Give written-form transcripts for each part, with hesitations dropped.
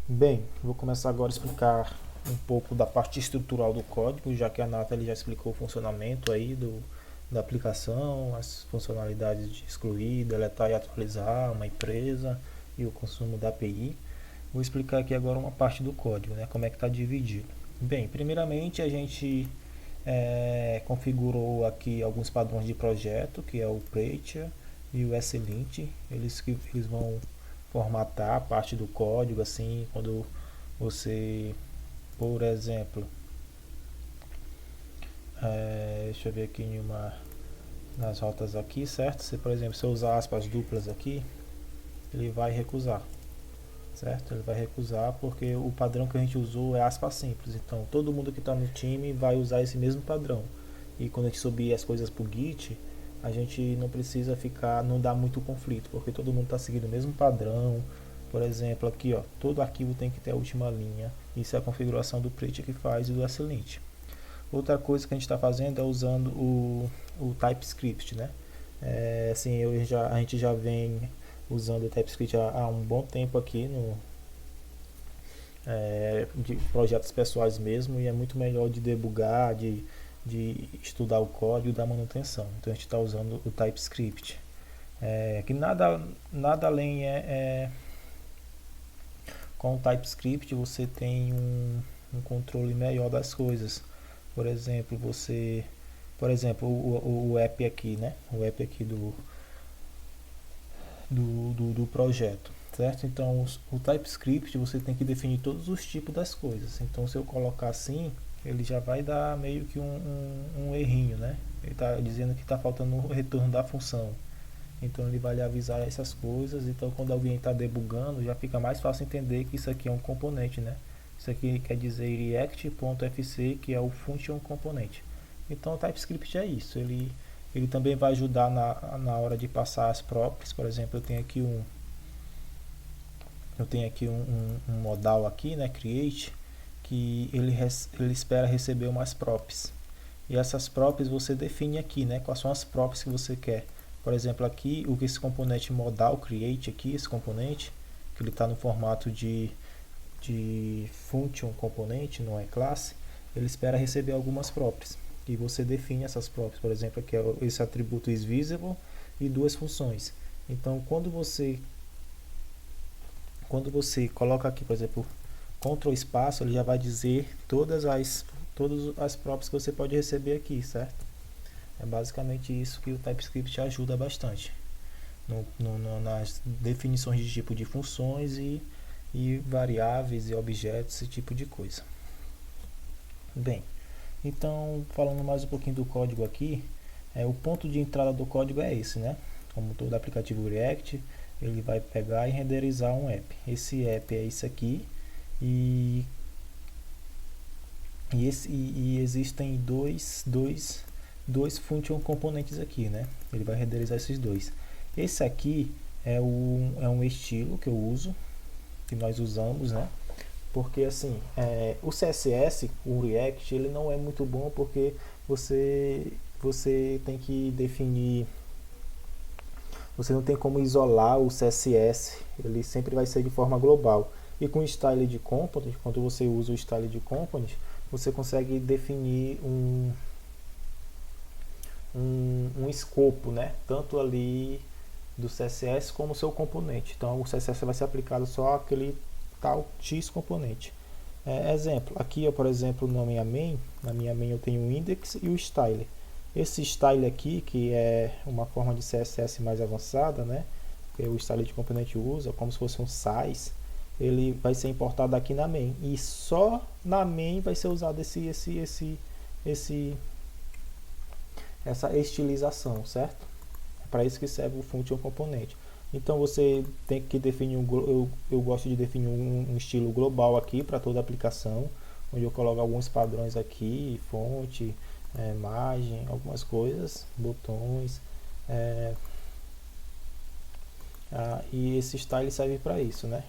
Bem, vou começar agora a explicar um pouco da parte estrutural do código, já que a Nathalie já explicou o funcionamento aí da aplicação, as funcionalidades de excluir, deletar e atualizar uma empresa e o consumo da API. Vou explicar aqui agora uma parte do código, né, como é que está dividido. Bem, primeiramente a gente configurou aqui alguns padrões de projeto, que é o Preacher e o SLint. Eles vão formatar a parte do código, assim, quando você, por exemplo, deixa eu ver aqui nas rotas aqui, certo? Se, por exemplo, se eu usar aspas duplas aqui, ele vai recusar, certo? Ele vai recusar porque o padrão que a gente usou é aspas simples. Então, todo mundo que está no time vai usar esse mesmo padrão. E quando a gente subir as coisas para o Git, a gente não precisa não dá muito conflito, porque todo mundo está seguindo o mesmo padrão. Por exemplo, aqui, ó, todo arquivo tem que ter a última linha. Isso é a configuração do Preacher que faz e do SLint. Outra coisa que a gente está fazendo é usando o TypeScript, né? Assim, a gente já vem usando o TypeScript há um bom tempo aqui de projetos pessoais mesmo, e é muito melhor de debugar, de estudar o código da manutenção. Então a gente está usando o TypeScript. Que nada além com o TypeScript você tem um controle melhor das coisas. Por exemplo, o app aqui, né? O app aqui do projeto, certo? Então, o TypeScript você tem que definir todos os tipos das coisas. Então, se eu colocar assim, ele já vai dar meio que um errinho, né? Ele está dizendo que está faltando o retorno da função. Então, ele vai lhe avisar essas coisas. Então, quando alguém está debugando, já fica mais fácil entender que isso aqui é um componente, né? Isso aqui quer dizer react.fc, que é o function componente. Então, o TypeScript é isso. Ele também vai ajudar na hora de passar as props. Por exemplo, eu tenho aqui um modal aqui, né, create, que ele espera receber umas props. E essas props você define aqui, né, quais são as props que você quer. Por exemplo, aqui esse componente modal create aqui, esse componente, que ele está no formato de function componente, não é classe, ele espera receber algumas props. E você define essas props, por exemplo, aqui é esse atributo isVisible e duas funções. Então, quando você coloca aqui, por exemplo, Ctrl espaço, ele já vai dizer todas as props que você pode receber aqui, certo? É basicamente isso que o TypeScript ajuda bastante nas definições de tipo de funções e variáveis e objetos, esse tipo de coisa. Bem, então falando mais um pouquinho do código aqui, o ponto de entrada do código é esse, né? Como todo aplicativo React, ele vai pegar e renderizar um app. Esse app é esse aqui e existem dois function componentes aqui, né? Ele vai renderizar esses dois. Esse aqui é um estilo que eu uso, que nós usamos, né? Porque assim, o CSS, o React, ele não é muito bom porque você tem que definir, você não tem como isolar o CSS, ele sempre vai ser de forma global. E com o Style de Component, quando você usa o Style de Component, você consegue definir um escopo, né? Tanto ali do CSS como o seu componente. Então o CSS vai ser aplicado só aquele tal X componente. Exemplo, aqui, por exemplo, na minha main eu tenho o index e o style. Esse style aqui, que é uma forma de CSS mais avançada, né? Que o style de componente usa, como se fosse um size, ele vai ser importado aqui na main. E só na main vai ser usado essa estilização, certo? É para isso que serve o function componente. Então você tem que definir eu gosto de definir um estilo global aqui para toda a aplicação, onde eu coloco alguns padrões aqui, fonte, margem, algumas coisas, botões, e esse style serve para isso, né?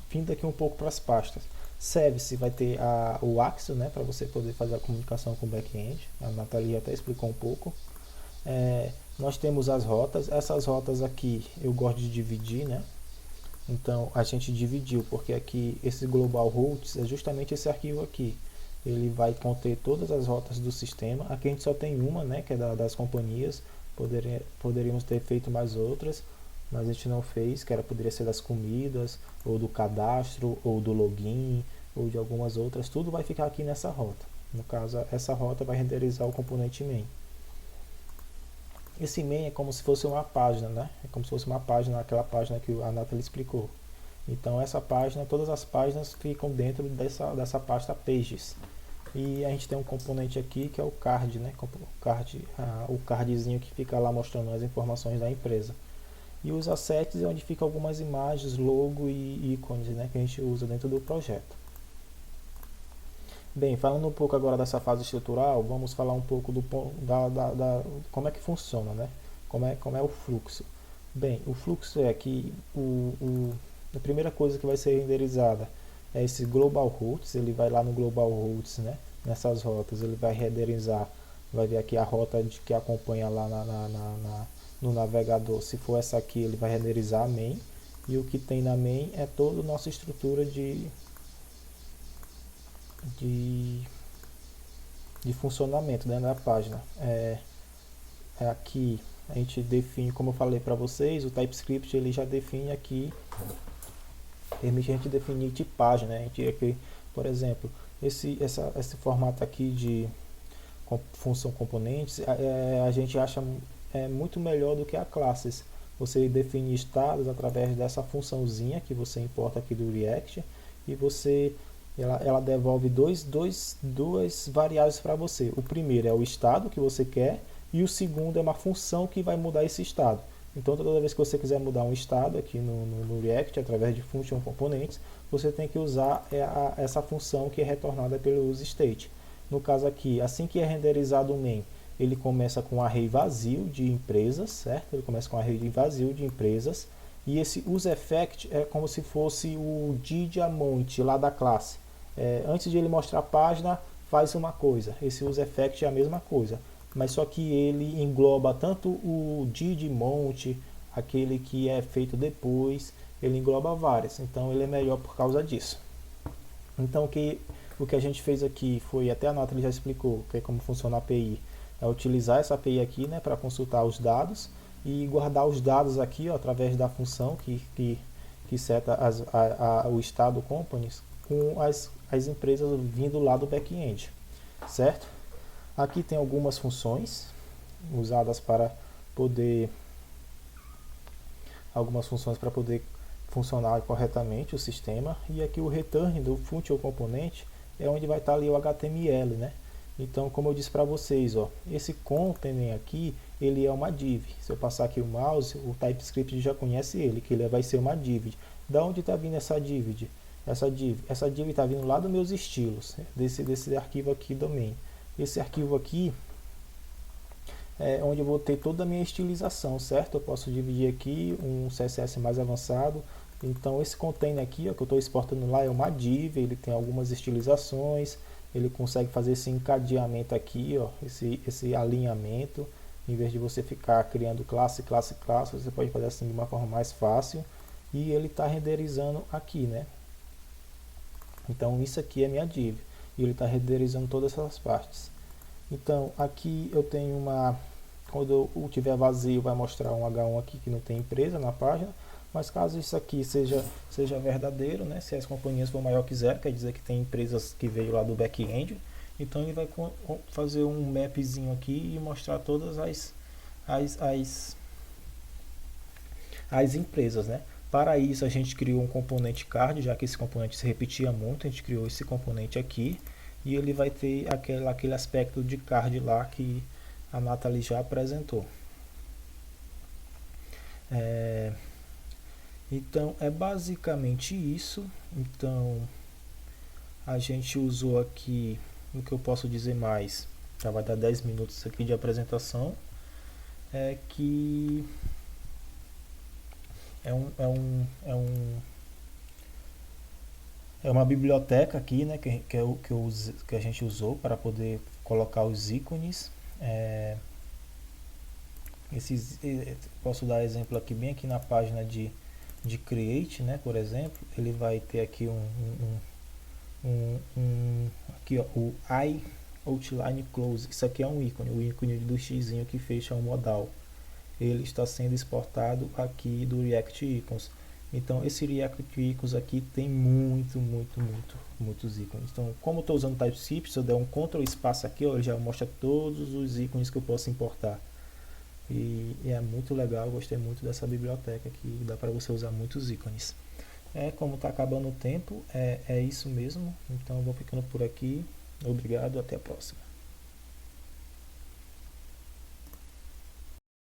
Vindo aqui um pouco para as pastas. Service vai ter o Axio, né, para você poder fazer a comunicação com o back-end. A Nathalie até explicou um pouco. Nós temos as rotas. Essas rotas aqui eu gosto de dividir, né? Então a gente dividiu, porque aqui esse global routes é justamente esse arquivo aqui. Ele vai conter todas as rotas do sistema. Aqui a gente só tem uma, né, que é das companhias. Poderíamos ter feito mais outras, mas a gente não fez, que poderia ser das comidas, ou do cadastro, ou do login, ou de algumas outras. Tudo vai ficar aqui nessa rota. No caso, essa rota vai renderizar o componente main. Esse main é como se fosse uma página, né? É como se fosse uma página, aquela página que a Nathalie explicou. Então essa página, todas as páginas ficam dentro dessa pasta pages. E a gente tem um componente aqui que é o card, né? O cardzinho que fica lá mostrando as informações da empresa. E os assets é onde ficam algumas imagens, logo e ícones, né? Que a gente usa dentro do projeto. Bem, falando um pouco agora dessa fase estrutural, vamos falar um pouco como é que funciona, né? Como é o fluxo. Bem, o fluxo é que a primeira coisa que vai ser renderizada é esse global routes. Ele vai lá no global routes, né? Nessas rotas ele vai renderizar, vai ver aqui a rota que acompanha lá no navegador. Se for essa aqui, ele vai renderizar a main, e o que tem na main é toda a nossa estrutura de funcionamento, né, da página. Aqui a gente define, como eu falei para vocês, o TypeScript ele já define aqui, permite a gente definir tipagem, né? A gente aqui, por exemplo, esse formato aqui de função componentes, a gente acha muito melhor do que a classes. Você define estados através dessa funçãozinha que você importa aqui do React, e ela devolve duas variáveis para você. O primeiro é o estado que você quer, e o segundo é uma função que vai mudar esse estado. Então toda vez que você quiser mudar um estado aqui no React, através de function components, você tem que usar essa função que é retornada pelo useState. No caso aqui, assim que é renderizado o main, ele começa com um array vazio de empresas, certo? Ele começa com um array vazio de empresas, e esse useEffect é como se fosse o DidiAmount lá da classe. Antes de ele mostrar a página, faz uma coisa. Esse useEffect é a mesma coisa, mas só que ele engloba tanto o DidiMount, aquele que é feito depois, ele engloba várias. Então ele é melhor por causa disso. Então o que a gente fez aqui foi, até a Nathalie já explicou, que é como funciona a API. É utilizar essa API aqui, né, para consultar os dados e guardar os dados aqui, ó, através da função que seta o estado companies com as empresas vindo lá do back-end, certo? Aqui tem algumas funções usadas para poder funcionar corretamente o sistema, e aqui o return do function componente é onde vai estar ali o HTML, né? Então, como eu disse para vocês, ó, esse content aqui, ele é uma div. Se eu passar aqui o mouse, o TypeScript já conhece ele, que ele vai ser uma div. Da onde está vindo essa div? Essa div está vindo lá dos meus estilos, desse arquivo aqui do main. Esse arquivo aqui é onde eu vou ter toda a minha estilização, certo? Eu posso dividir aqui um CSS mais avançado. Então esse container aqui, ó, que eu estou exportando lá, é uma div, ele tem algumas estilizações, ele consegue fazer esse encadeamento aqui, ó, esse alinhamento. Em vez de você ficar criando classe, você pode fazer assim de uma forma mais fácil, e ele está renderizando aqui, né? Então isso aqui é minha div, e ele está renderizando todas essas partes. Então aqui eu tenho quando eu tiver vazio, vai mostrar um H1 aqui que não tem empresa na página, mas caso isso aqui seja verdadeiro, né, se as companhias for maior que zero, quer dizer que tem empresas que veio lá do back-end, então ele vai fazer um mapzinho aqui e mostrar todas as empresas, né. Para isso a gente criou um componente card, já que esse componente se repetia muito, a gente criou esse componente aqui, e ele vai ter aquele aspecto de card lá que a Nathalie já apresentou. Então é basicamente isso. Então a gente usou aqui, o que eu posso dizer mais, já vai dar 10 minutos aqui de apresentação, é que é uma biblioteca aqui, né, que a gente usou para poder colocar os ícones. Posso dar exemplo aqui bem aqui na página de Create, né, por exemplo, ele vai ter aqui aqui ó, o I Outline Close. Isso aqui é um ícone, o ícone do xizinho que fecha o modal. Ele está sendo exportado aqui do React Icons. Então esse React Icons aqui tem muitos ícones. Então, como eu estou usando TypeScript, se eu der um Ctrl espaço aqui, ó, ele já mostra todos os ícones que eu posso importar. E é muito legal, eu gostei muito dessa biblioteca que dá para você usar muitos ícones. Como está acabando o tempo, é isso mesmo. Então eu vou ficando por aqui. Obrigado, até a próxima.